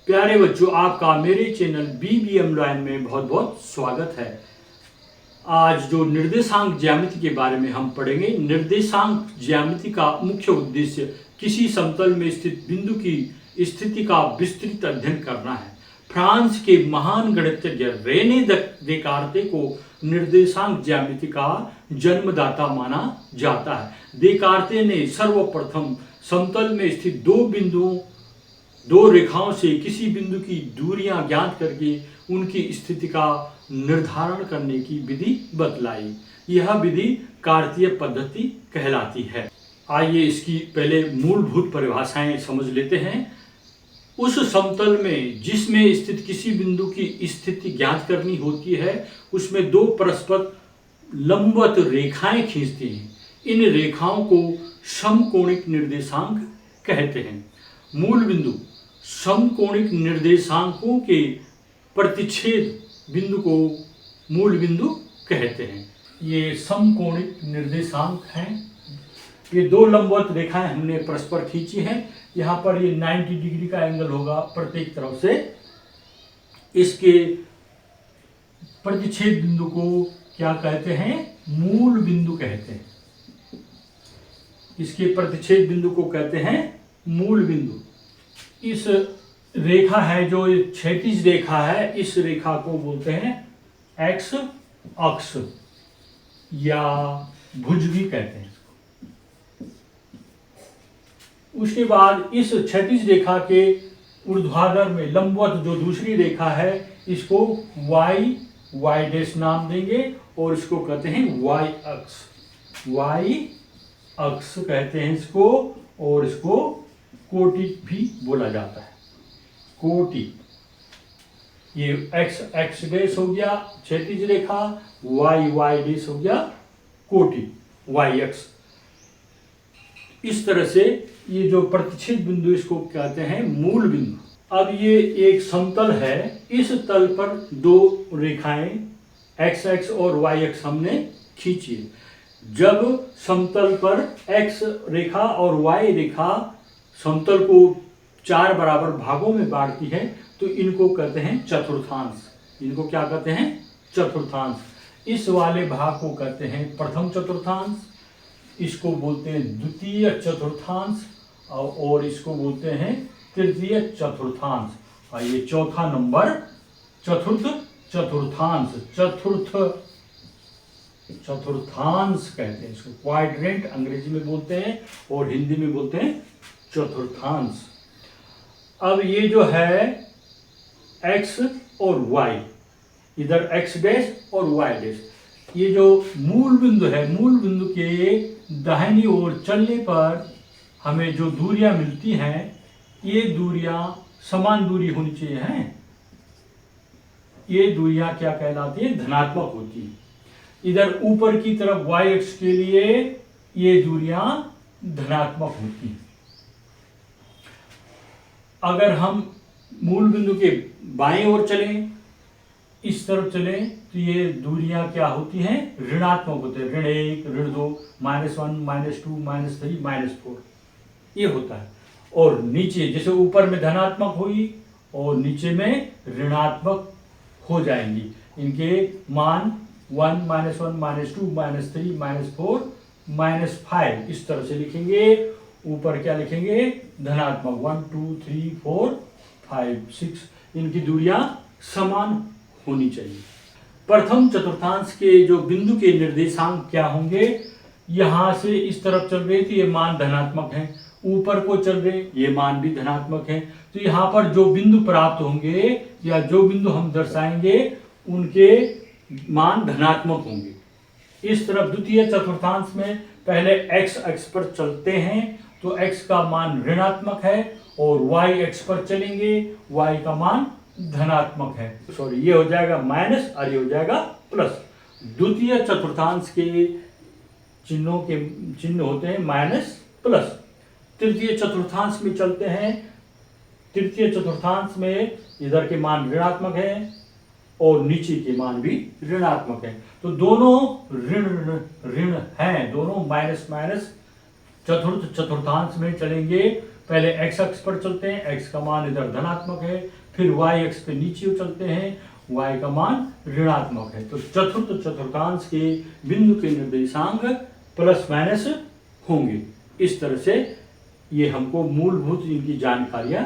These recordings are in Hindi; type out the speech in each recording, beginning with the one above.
प्यारे बच्चों, आपका मेरे चैनल BBM लाइन में बहुत बहुत स्वागत है। आज जो निर्देशांक ज्यामिति के बारे में हम पढ़ेंगे। निर्देशांक ज्यामिति का मुख्य उद्देश्य किसी समतल में स्थित बिंदु की स्थिति का विस्तृत अध्ययन करना है। फ्रांस के महान गणितज्ञ रेने देकार्ते को निर्देशांक ज्यामिति का जन्मदाता माना जाता है। देकार्ते ने सर्वप्रथम समतल में स्थित दो रेखाओं से किसी बिंदु की दूरियां ज्ञात करके उनकी स्थिति का निर्धारण करने की विधि बतलाई। यह विधि कार्तीय पद्धति कहलाती है। आइए इसकी पहले मूलभूत परिभाषाएं समझ लेते हैं। उस समतल में जिसमें स्थित किसी बिंदु की स्थिति ज्ञात करनी होती है, उसमें दो परस्पर लंबवत रेखाएं खींचती हैं। इन रेखाओं को समकोणिक निर्देशांक कहते हैं। मूल बिंदु समकोणिक निर्देशांकों के प्रतिच्छेद बिंदु को मूल बिंदु कहते हैं। ये समकोणिक निर्देशांक हैं। ये दो लंबवत रेखाएं हमने परस्पर खींची हैं। यहाँ पर ये 90 डिग्री का एंगल होगा प्रत्येक तरफ से। इसके प्रतिच्छेद बिंदु को क्या कहते हैं? मूल बिंदु कहते हैं। इसके प्रतिच्छेद बिंदु को कहते हैं मूल बिंदु। इस रेखा है जो क्षैतिज रेखा है, इस रेखा को बोलते हैं एक्स अक्ष या भुज भी कहते हैं। उसके बाद इस क्षैतिज रेखा के ऊर्ध्वाधर में लंबवत जो दूसरी रेखा है, इसको वाई डैश नाम देंगे और इसको कहते हैं वाई अक्ष कहते हैं इसको। और इसको कोटि भी बोला जाता है। कोटि, ये एक्स डैश हो गया क्षैतिज रेखा, वाई डैश हो गया कोटि, वाई अक्ष। इस तरह से ये जो प्रतिच्छेद बिंदु इसको कहते हैं मूल बिंदु। अब ये एक समतल है। इस तल पर दो रेखाएं एक्स एक्स और वाई अक्ष हमने खींची। जब समतल पर एक्स रेखा और वाई रेखा समतल को 4 बराबर भागों में बांटती है, तो इनको कहते हैं चतुर्थांश। इनको क्या कहते हैं? चतुर्थांश। इस वाले भाग को कहते हैं प्रथम चतुर्थांश, इसको बोलते हैं द्वितीय चतुर्थांश और इसको बोलते हैं तृतीय चतुर्थांश। और ये चौथा नंबर चतुर्थ चतुर्थांश, चतुर्थांश कहते हैं इसको। क्वाड्रेंट अंग्रेजी में बोलते हैं और हिंदी में बोलते हैं चतुर्थांश। अब ये जो है एक्स और वाई, इधर एक्स डैश और वाई डैश, ये जो मूल बिंदु है, मूल बिंदु के दाहिनी ओर चलने पर हमें जो दूरियां मिलती हैं, ये दूरियां समान दूरी होनी चाहिए हैं। ये दूरियां क्या कहलाती है? धनात्मक होती है। इधर ऊपर की तरफ वाई अक्ष के लिए ये दूरियां धनात्मक होती हैं। अगर हम मूल बिंदु के बाएं ओर चलें, इस तरफ चलें, तो ये दूरियां क्या होती हैं? ऋणात्मक होते हैं। ऋण 1, ऋण 2, -1, -2, -3, -4 ये होता है। और नीचे जैसे ऊपर में धनात्मक हुई और नीचे में ऋणात्मक हो जाएंगी। इनके मान 1, -1, -2, -3, -4, -5 इस तरह से लिखेंगे। ऊपर क्या लिखेंगे? धनात्मक 1, 2, 3, 4, 5, 6। इनकी दूरियां समान होनी चाहिए। प्रथम चतुर्थांश के जो बिंदु के निर्देशांक क्या होंगे? यहां से इस तरफ चल रहे थे, ये मान धनात्मक है। ऊपर को चल रहे, ये मान भी धनात्मक है। तो यहाँ पर जो बिंदु प्राप्त होंगे या जो बिंदु हम दर्शाएंगे, उनके मान धनात्मक होंगे। इस तरफ द्वितीय चतुर्थांश में पहले एक्स अक्ष पर चलते हैं तो एक्स का मान ऋणात्मक है और वाई अक्ष पर चलेंगे, वाई का मान धनात्मक है। सॉरी, ये हो जाएगा माइनस और ये हो जाएगा प्लस। द्वितीय चतुर्थांश के चिन्ह होते हैं माइनस प्लस। तृतीय चतुर्थांश में चलते हैं। तृतीय चतुर्थांश में इधर के मान ऋणात्मक है और नीचे के मान भी ऋणात्मक है। तो दोनों ऋण हैं, दोनों माइनस माइनस चतुर्थ चतुर्थांश में चलेंगे, पहले एक्स अक्ष पर चलते हैं, एक्स का मान इधर धनात्मक है, फिर वाई अक्ष पे नीचे चलते हैं, वाई का मान ऋणात्मक है। तो चतुर्थ चतुर्थांश के बिंदु के निर्देशांक प्लस माइनस होंगे। इस तरह से ये हमको मूलभूत इनकी जानकारियां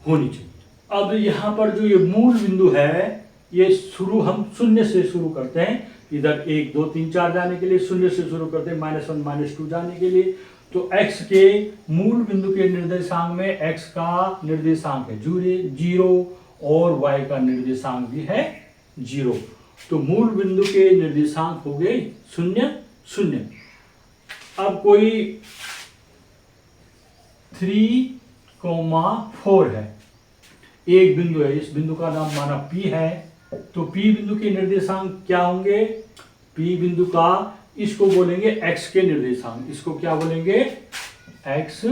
होनी चाहिए। अब यहाँ पर जो ये मूल बिंदु है, ये शुरू हम शून्य से शुरू करते हैं, इधर 1 2 3 4 जाने के लिए शून्य से शुरू करते हैं, -1 -2 जाने के लिए। तो x के मूल बिंदु के निर्देशांक में x का निर्देशांक है 0 और y का निर्देशांक भी है 0। तो मूल बिंदु के निर्देशांक हो गए 0 0। अब कोई 3,4 है, एक बिंदु है, इस बिंदु का नाम माना P है। तो P बिंदु के निर्देशांक क्या होंगे? P बिंदु का इसको बोलेंगे x के निर्देशांक, इसको क्या बोलेंगे? x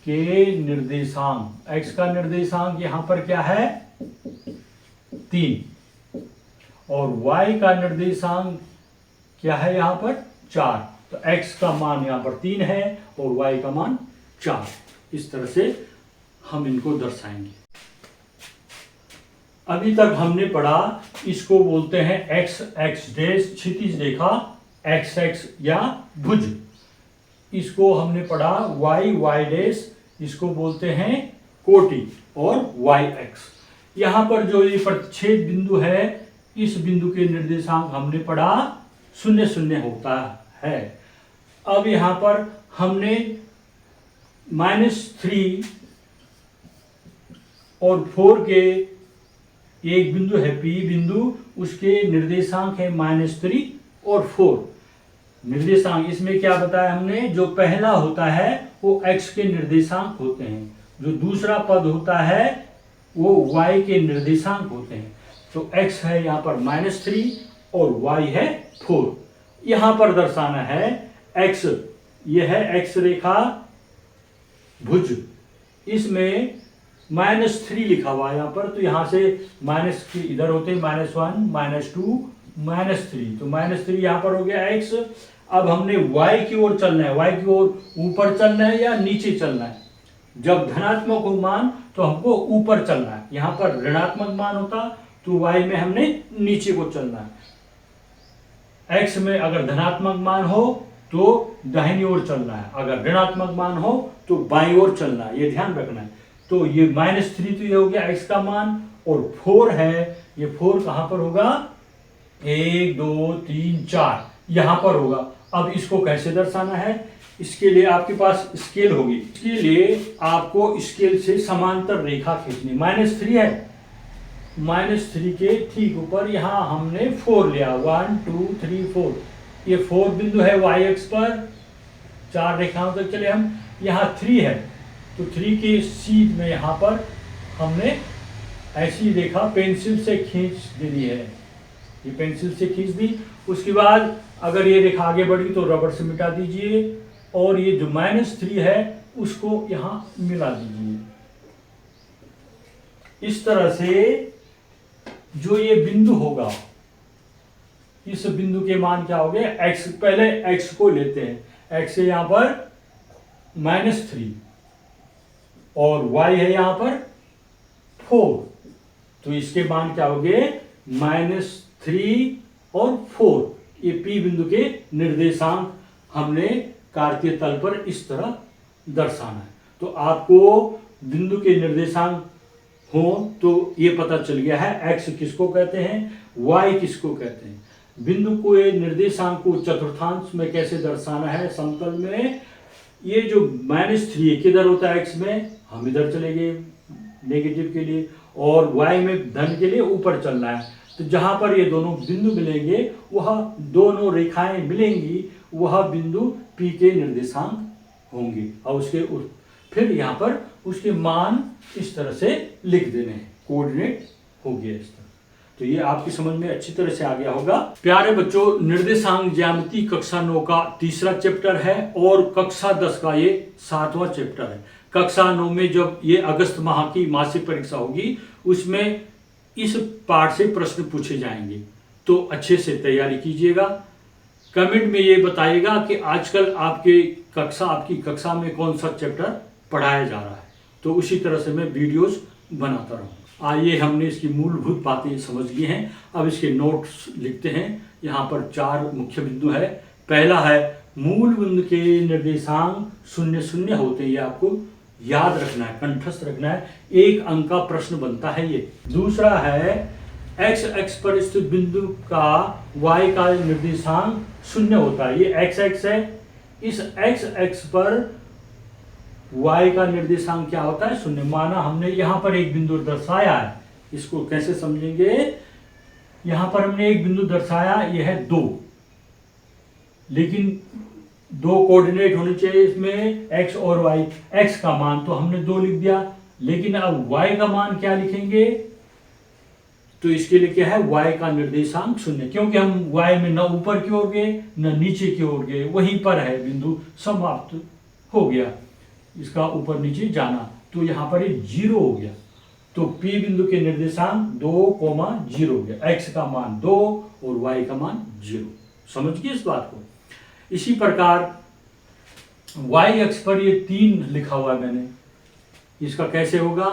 के निर्देशांक। x का निर्देशांक यहां पर क्या है? 3 और y का निर्देशांक क्या है यहां पर? 4। तो x का मान यहां पर 3 है और y का मान 4। इस तरह से हम इनको दर्शाएंगे। अभी तक हमने पढ़ा, इसको बोलते हैं x x डैश क्षितिज रेखा, x x या भुज। इसको हमने पढ़ा y y डैश, इसको बोलते हैं कोटि और y x। यहां पर जो ये प्रतिच्छेद बिंदु है, इस बिंदु के निर्देशांक हमने पढ़ा 0 0 होता है। अब यहां पर हमने -3 और 4 के एक बिंदु है P बिंदु, उसके निर्देशांक है -3 और 4। निर्देशांक इसमें क्या बताया हमने? जो पहला होता है वो x के निर्देशांक होते हैं, जो दूसरा पद होता है वो y के निर्देशांक होते हैं। तो x है यहाँ पर -3 और y है 4। यहाँ पर दर्शाना है x, यह है x रेखा भुज, इसमें -3 लिखा हुआ है यहाँ पर। तो यहाँ से माइनस के इधर होते हैं -1 -2 -3, तो -3 यहाँ पर हो गया x। अब हमने y की ओर चलना है, y की ओर ऊपर चलना है या नीचे चलना है? जब धनात्मक हो मान तो हमको ऊपर चलना है, यहाँ पर ऋणात्मक मान होता तो y में हमने नीचे को चलना है। x में अगर धनात्मक मान हो तो दाहिनी ओर चलना है, अगर ऋणात्मक मान हो तो बाईं ओर चलना है, ये ध्यान रखना है। तो ये -3 तो ये हो गया x का मान, और 4 है, ये 4 कहां पर होगा? 1 2 3 4 यहां पर होगा। अब इसको कैसे दर्शाना है? इसके लिए आपके पास स्केल होगी, इसके लिए आपको स्केल से समांतर रेखा खींचनी। -3 है, -3 के ठीक ऊपर यहां हमने 4 लिया, 1 2 3 4। ये 4 बिंदु है y अक्ष पर, 4 रेखाओं तक चले हम। यहाँ 3 है, तो 3 के सीध में यहाँ पर हमने ऐसी रेखा पेंसिल से खींच देनी है, ये पेंसिल से खींच दी। उसके बाद अगर ये रेखा आगे बढ़ी तो रबर से मिटा दीजिए, और ये जो -3 है उसको यहाँ मिला दीजिए। इस तरह से जो ये बिंदु होगा, इस बिंदु के मान क्या हो गए? x, पहले x को लेते हैं, x है यहाँ पर -3 और y है यहाँ पर 4, तो इसके मान क्या हो गए? -3 और 4। ये P बिंदु के निर्देशांक हमने कार्तीय तल पर इस तरह दर्शाना है। तो आपको बिंदु के निर्देशांक हो तो ये पता चल गया है x किसको कहते हैं, y किसको कहते हैं। बिंदु को ये निर्देशांक को चतुर्थांश में कैसे दर्शाना है? समतल में ये जो -3 किधर होता है? x में हम इधर चले गए नेगेटिव के लिए, और y में धन के लिए ऊपर चलना है। तो जहां पर ये दोनों बिंदु मिलेंगे, वह दोनों रेखाएं मिलेंगी, वह बिंदु P के निर्देशांक होंगे। और उसके फिर यहाँ पर उसके मान इस तरह से लिख देने हैं, कोऑर्डिनेट हो गया इस तरह। तो ये आपकी समझ में अच्छी तरह से आ गया होगा। प्यारे बच्चों, निर्देशांक ज्यामिति कक्षा 9 का तीसरा चैप्टर है और कक्षा 10 का ये 7वां चैप्टर है। कक्षा 9 में जब ये अगस्त माह की मासिक परीक्षा होगी, उसमें इस पाठ से प्रश्न पूछे जाएंगे, तो अच्छे से तैयारी कीजिएगा। कमेंट में ये बताइएगा कि आजकल आपके आपकी कक्षा में कौन सा चैप्टर पढ़ाया जा रहा है। तो उसी तरह से मैं वीडियोस बनाता रहूँ। आइए, हमने इसकी मूलभूत बातें समझ ली हैं, अब इसके नोट्स लिखते हैं। यहाँ पर 4 मुख्य बिंदु है। पहला है मूल बिंदु के निर्देशांक 0 0 होते हैं, ये आपको याद रखना है, कंठस्थ रखना है, 1 अंक का प्रश्न बनता है ये। दूसरा है एक्स एक्स पर स्थित बिंदु का y का निर्देशांक 0 होता है, ये एक्स एक्स है, इस एक्स एक्स पर y का निर्देशांक क्या होता है 0। माना हमने यहाँ पर एक बिंदु दर्शाया है, इसको कैसे समझेंगे, यहाँ पर हमने एक बिंदु दर्शाया, यह है 2, लेकिन 2 कोऑर्डिनेट होने चाहिए इसमें x और y। x का मान तो हमने 2 लिख दिया, लेकिन अब y का मान क्या लिखेंगे, तो इसके लिए क्या है y का निर्देशांक 0, क्योंकि हम y में न ऊपर की ओर गए न नीचे की ओर गए, वहीं पर है बिंदु, समाप्त हो गया इसका ऊपर नीचे जाना, तो यहाँ पर ये 0 हो गया। तो P बिंदु के निर्देशांक 2, 0 हो गया, x का मान 2 और y का मान 0। समझ गए इस बात को। इसी प्रकार y अक्ष पर ये 3 लिखा हुआ है मैंने, इसका कैसे होगा,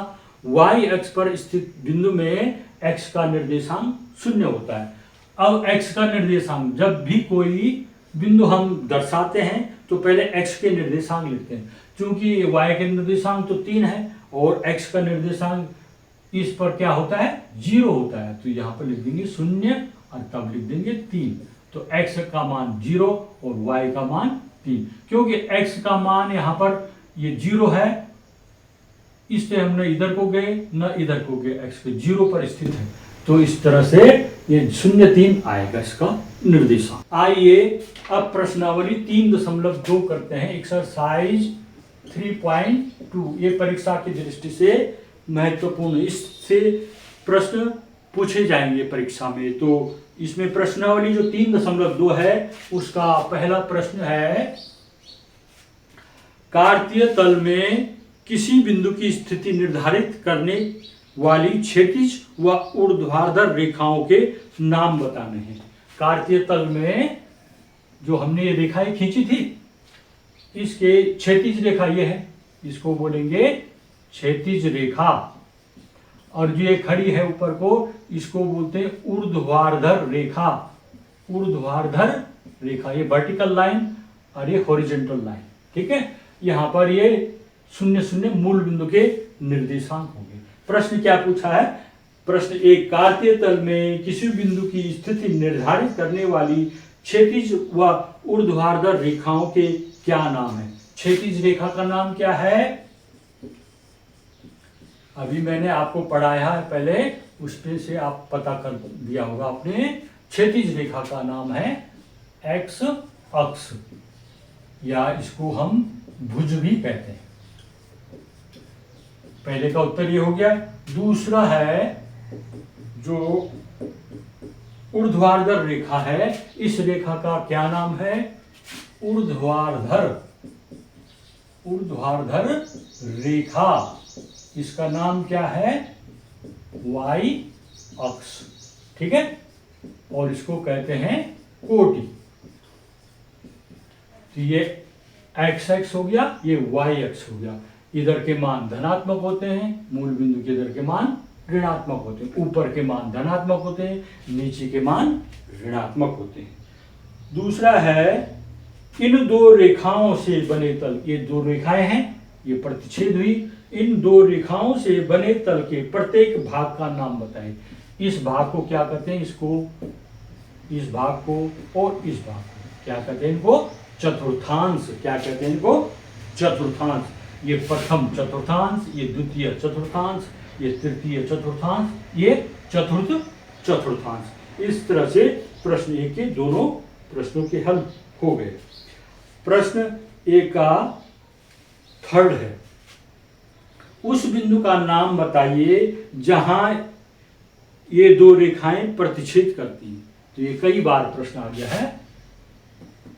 y अक्ष पर स्थित बिंदु में x का निर्देशांक 0 होता है। अब x का निर्देशांक, जब भी कोई बिंदु हम दर्शाते हैं तो पहले x के निर्देशांक लिखते हैं, क्योंकि y के निर्देशांक तो 3 है और x का निर्देशांक इस पर क्या होता है 0 होता है, तो यहाँ पर लिख देंगे 0 और तब लिख देंगे 3, तो x का मान 0 और y का मान 3, क्योंकि x का मान यहाँ पर ये 0 है, इससे हम न इधर को गए न इधर को गए, x के 0 पर स्थित है, तो इस तरह से ये 0 3 आएगा इसका निर्देशांक। आइए अब प्रश्नावली 3.2 करते हैं, एक्सरसाइज 3.2, ये परीक्षा की दृष्टि से महत्वपूर्ण, इससे प्रश्न पूछे जाएंगे परीक्षा में। तो इसमें प्रश्नावली जो 3.2 है उसका पहला प्रश्न है, कार्तीय तल में किसी बिंदु की स्थिति निर्धारित करने वाली क्षैतिज व ऊर्ध्वाधर रेखाओं के नाम बताने हैं। कार्तीय तल में जो हमने ये रेखाएं खींची थी, इसके क्षैतिज रेखा ये है, इसको बोलेंगे क्षैतिज रेखा, और जो ये खड़ी है ऊपर को, इसको बोलते हैं ऊर्ध्वाधर रेखा। ऊर्ध्वाधर रेखा, ये वर्टिकल लाइन और ये हॉरिजॉन्टल लाइन, ठीक है। यहाँ पर ये 0 0 मूल बिंदु के निर्देशांक होंगे। प्रश्न क्या पूछा है, प्रश्न 1, कार्तीय तल में किसी बिंदु की स्थिति निर्धारित करने वाली क्षैतिज व ऊर्ध्वाधर रेखाओं के क्या नाम है। क्षैतिज रेखा का नाम क्या है, अभी मैंने आपको पढ़ाया है पहले, उसमें से आप पता कर दिया होगा आपने। क्षैतिज रेखा का नाम है एक्स अक्ष, या इसको हम भुज भी कहते हैं। पहले का उत्तर ये हो गया। दूसरा है जो ऊर्ध्वाधर रेखा है, इस रेखा का क्या नाम है, ऊर्ध्वाधर रेखा, इसका नाम क्या है y अक्ष, ठीक है, और इसको कहते हैं कोटि। तो ये x अक्ष हो गया, ये y अक्ष हो गया। इधर के मान धनात्मक होते हैं, मूल बिंदु के इधर के मान ऋणात्मक होते हैं, ऊपर के मान धनात्मक होते हैं, नीचे के मान ऋणात्मक होते हैं। दूसरा है इन 2 रेखाओं से बने तल, ये 2 रेखाएं हैं, ये प्रतिच्छेद हुई, इन 2 रेखाओं से बने तल के प्रत्येक भाग का नाम बताएं। इस भाग को क्या कहते हैं, इसको, इस भाग को और इस भाग को क्या कहते हैं, इनको चतुर्थांश, क्या कहते हैं इनको चतुर्थांश। ये प्रथम चतुर्थांश, ये द्वितीय चतुर्थांश, ये तृतीय चतुर्थांश, ये चतुर्थ चतुर्थांश। इस तरह से प्रश्न 1 के दोनों प्रश्नों के हल हो गए। प्रश्न 1 का थर्ड है, उस बिंदु का नाम बताइए जहां ये 2 रेखाएं प्रतिच्छेद करती हैं। तो ये कई बार प्रश्न आ गया है,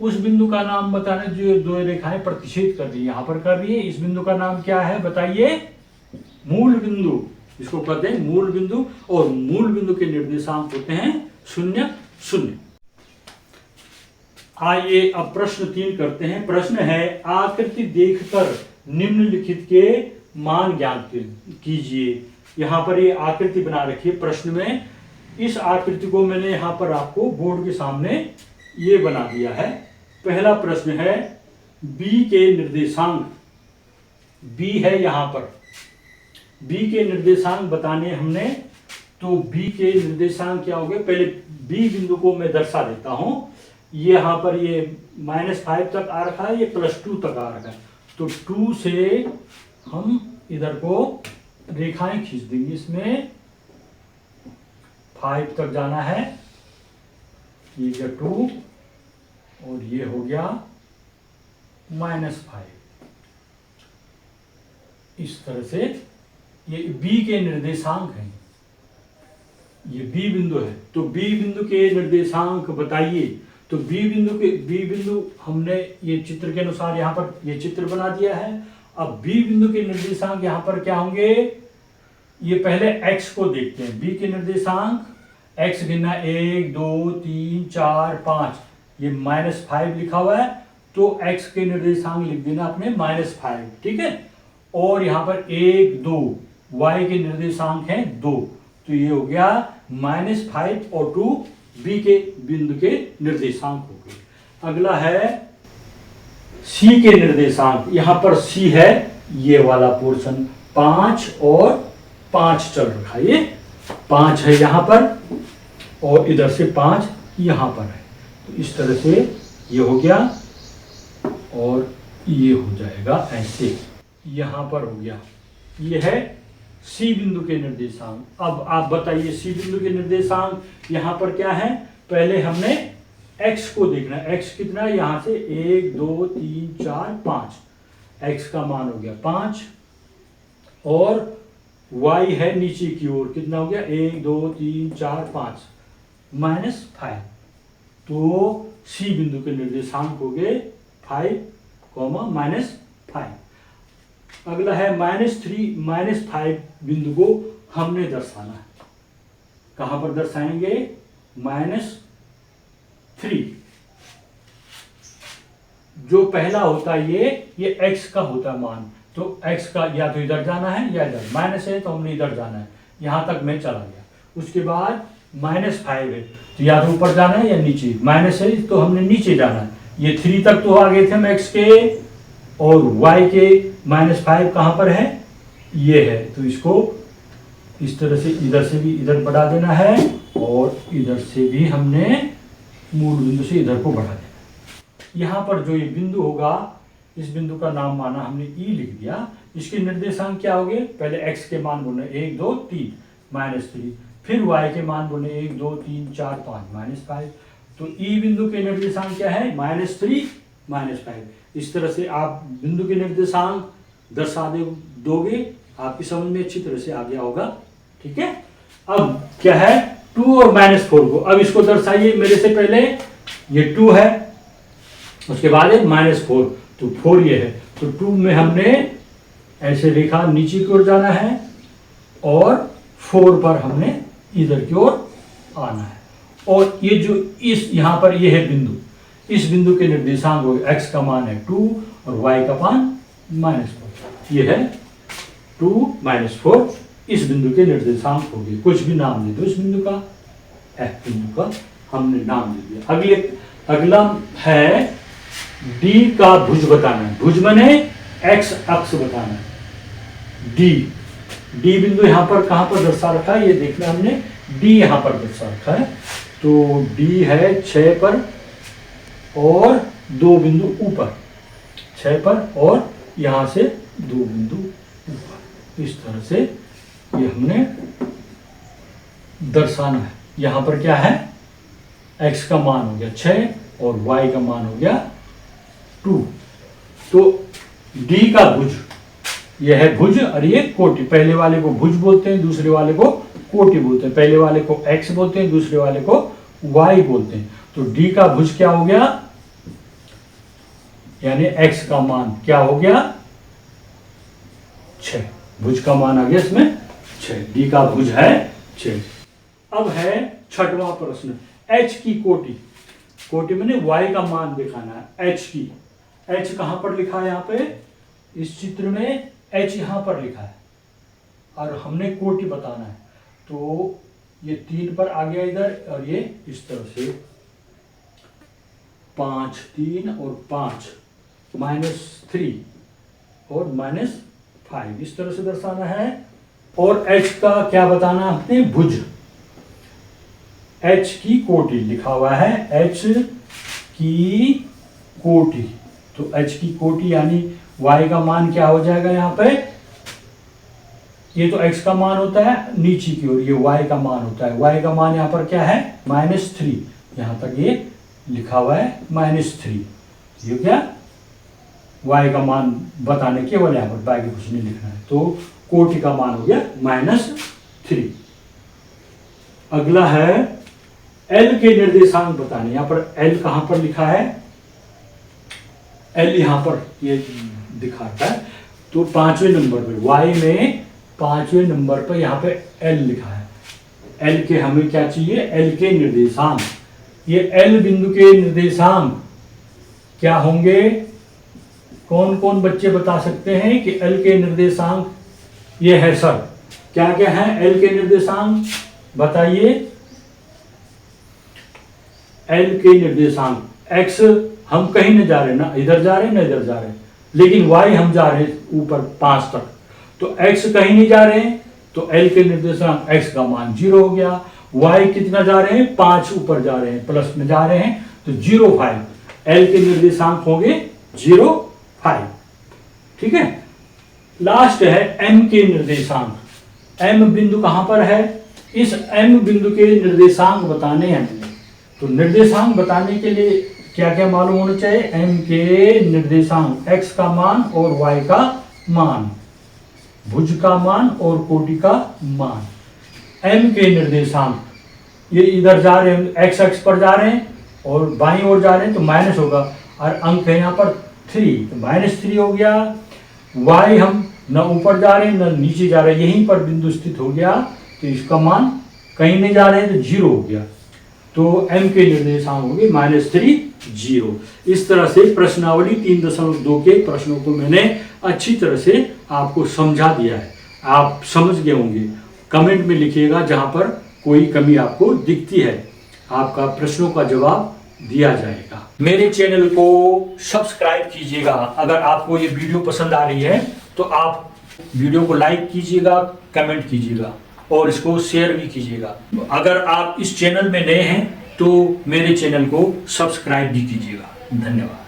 उस बिंदु का नाम बताना जो ये 2 रेखाएं प्रतिच्छेद कर रही है, यहां पर कर रही है, इस बिंदु का नाम क्या है बताइए, मूल बिंदु, इसको कहते हैं मूल बिंदु, और मूल बिंदु के निर्देशांक होते हैं 0 0। आइए अब प्रश्न 3 करते हैं। प्रश्न है आकृति देखकर निम्नलिखित के मान ज्ञात कीजिए। यहाँ पर ये आकृति बना रखी है प्रश्न में। इस आकृति को मैंने यहाँ पर आपको बोर्ड के सामने ये बना दिया है। पहला प्रश्न है b के निर्देशांक, b है यहाँ पर, b के निर्देशांक बताने हमने, तो b के निर्देशांक क्या हो गए, पहले b बिंदु को मैं दर्शा देता हूँ। ये यहाँ पर ये -5 तक आ रखा है, ये +2 तक आ रखा है, तो 2 से हम इधर को रेखाएं खींच देंगे। इसमें 5 तक जाना है, ये गया 2 और ये हो गया -5। इस तरह से ये b के निर्देशांक हैं, ये b बिंदु है। तो b बिंदु के निर्देशांक बताइए। तो b बिंदु हमने ये चित्र के अनुसार यहाँ पर ये चित्र बना दिया है। अब b बिंदु के निर्देशांक यहाँ पर क्या होंगे, ये पहले x को देखते हैं। b के निर्देशांक x गिनना 1 2 3 4 5, ये -5 लिखा हुआ है, तो x के निर्देशांक लिख देना आपने -5, ठीक है। और यहाँ पर 1 2 y के निर्देशांक हैं 2, तो ये हो गया -5 और 2 b के बिंदु के निर्देशांक हो गए। अगला है c के निर्देशांक। यहाँ पर c है ये वाला पोर्शन, 5 और 5 चल रखा है, ये 5 है यहाँ पर और इधर से 5 यहाँ पर है। तो इस तरह से ये हो गया और ये हो जाएगा ऐसे, यहाँ पर हो गया। ये है सी बिंदु के निर्देशांक। अब आप बताइए सी बिंदु के निर्देशांक यहाँ पर क्या है। पहले हमने x को देखना है, x कितना है, यहाँ से 1 2 3 4 5, x का मान हो गया 5 और y है नीचे की ओर, कितना हो गया 1 2 3 4 5 -5। तो सी बिंदु के निर्देशांक हो गए 5, -5। अगला है -3 -5 बिंदु को हमने दर्शाना है। कहां पर दर्शाएंगे, -3। जो पहला होता है ये x का होता है मान, तो x का या तो इधर जाना है या इधर, माइनस है तो हमने इधर जाना है, यहां तक मैं चला गया। उसके बाद -5 है तो या तो ऊपर जाना है या नीचे, माइनस है तो हमने नीचे जाना है। ये 3 तक तो आ गए थे हम x के, और y के -5 कहां पर है, ये है, तो इसको इस तरह से इधर से भी इधर बढ़ा देना है और इधर से भी हमने मूल बिंदु से इधर को बढ़ा देना है। यहाँ पर जो ये बिंदु होगा, इस बिंदु का नाम माना हमने E लिख दिया। इसके निर्देशांक क्या हो गए, पहले x के मान बोलने 1 2 3 -3, फिर y के मान बोलने 1 2 3 4 5 -5। तो E बिंदु के निर्देशांक क्या है, -3 -5। इस तरह से आप बिंदु के निर्देशांक दर्शा दोगे, आपकी समझ में अच्छी तरह से आ गया होगा, ठीक है। अब क्या है, 2 और -4 को अब इसको दर्शाइए। मेरे से पहले ये 2 है, उसके बाद एक -4, तो 4 ये है, तो 2 में हमने ऐसे रेखा नीचे की ओर जाना है और 4 पर हमने इधर की ओर आना है। और ये जो इस यहाँ पर ये है बिंदु, इस बिंदु के निर्देशांक हो, x का मान है 2 और y का मान -4, ये है 2 -4। इस बिंदु के निर्देशांक हो गए। कुछ भी नाम दे दो इस बिंदु का, f बिंदु का हमने नाम दे दिया। अगला है d का भुज बताना है। भुज माने x अक्ष बताना है। d बिंदु यहाँ पर कहाँ पर दर्शा रखा है, ये देखना हमने, d यहाँ पर दर्शा रखा है। तो d है 6 पर और 2 बिंदु ऊपर, 6 पर और यहाँ से 2 बिंदु ऊपर। इस तरह से ये हमने दर्शाना है। यहाँ पर क्या है, x का मान हो गया 6 और y का मान हो गया 2। तो d का भुज, यह है भुज और ये कोटि। पहले वाले को भुज बोलते हैं, दूसरे वाले को कोटि बोलते हैं। पहले वाले को x बोलते हैं, दूसरे वाले को y बोलते हैं। तो d का भुज क्या हो गया, यानी x का मान क्या हो गया 6, भुज का मान आ गया इसमें 6, d का भुज है 6। अब है छठवां प्रश्न, h की कोटि। कोटि मैंने y का मान दिखाना है, h की। h कहाँ पर लिखा है यहाँ पे, इस चित्र में h यहाँ पर लिखा है और हमने कोटि बताना है। तो ये 3 पर आ गया इधर, और ये इस तरह से 5, 3 और 5, -3 और -5, इस तरह से दर्शाना है। और h का क्या बताना है अपने, भुज। h की कोटि लिखा हुआ है, h की कोटि। तो h की कोटि यानी y का मान क्या हो जाएगा यहाँ पे, ये तो x का मान होता है नीचे की ओर, ये y का मान होता है। y का मान यहाँ पर क्या है, -3, यहाँ तक ये लिखा हुआ है -3। ये क्या, y का मान बताने केवल यहाँ पर, बाकी कुछ नहीं लिखना है। तो कोटि का मान हो गया -3। अगला है l के निर्देशांक बताने। यहाँ पर l कहाँ पर लिखा है, l यहाँ पर ये दिखाता है। तो 5वें नंबर पे, y में 5वें नंबर पर यहाँ पे l लिखा है। l के हमें क्या चाहिए, l के निर्देशांक। ये l बिंदु के निर्देशांक क्या होंगे, कौन कौन बच्चे बता सकते हैं कि l के निर्देशांक, ये है सर, क्या क्या है l के निर्देशांक बताइए। l के निर्देशांक, x हम कहीं नहीं जा रहे, ना इधर जा रहे ना इधर जा रहे, लेकिन y हम जा रहे ऊपर 5 तक, तो x कहीं नहीं जा रहे हैं, तो l के निर्देशांक x का मान 0 हो गया। y कितना जा रहे हैं, 5 ऊपर जा रहे हैं, प्लस में जा रहे हैं, तो 0, 5, l के निर्देशांक होंगे 0, 5। ठीक है। लास्ट है m के निर्देशांक। m बिंदु कहां पर है, इस m बिंदु के निर्देशांक बताने हैं। तो निर्देशांक बताने के लिए क्या क्या मालूम होना चाहिए, m के निर्देशांक, x का मान और y का मान, भुज का मान और कोटि का मान। m के निर्देशांक, ये इधर जा रहे हैं, x अक्ष पर जा रहे हैं और बाईं ओर जा रहे हैं, तो माइनस होगा, और अंक है यहाँ पर 3, तो -3 हो गया। y हम न ऊपर जा रहे हैं न नीचे जा रहे हैं, यहीं पर बिंदु स्थित हो गया, तो इसका मान कहीं नहीं जा रहे हैं, तो 0 हो गया। तो m के निर्देशांक होंगे -3, 0। इस तरह से प्रश्नावली 3.2 के प्रश्नों को मैंने अच्छी तरह से आपको समझा दिया है, आप समझ गए होंगे। कमेंट में लिखिएगा जहां पर कोई कमी आपको दिखती है, आपका प्रश्नों का जवाब दिया जाएगा। मेरे चैनल को सब्सक्राइब कीजिएगा। अगर आपको ये वीडियो पसंद आ रही है तो आप वीडियो को लाइक कीजिएगा, कमेंट कीजिएगा और इसको शेयर भी कीजिएगा। अगर आप इस चैनल में नए हैं तो मेरे चैनल को सब्सक्राइब भी कीजिएगा। धन्यवाद।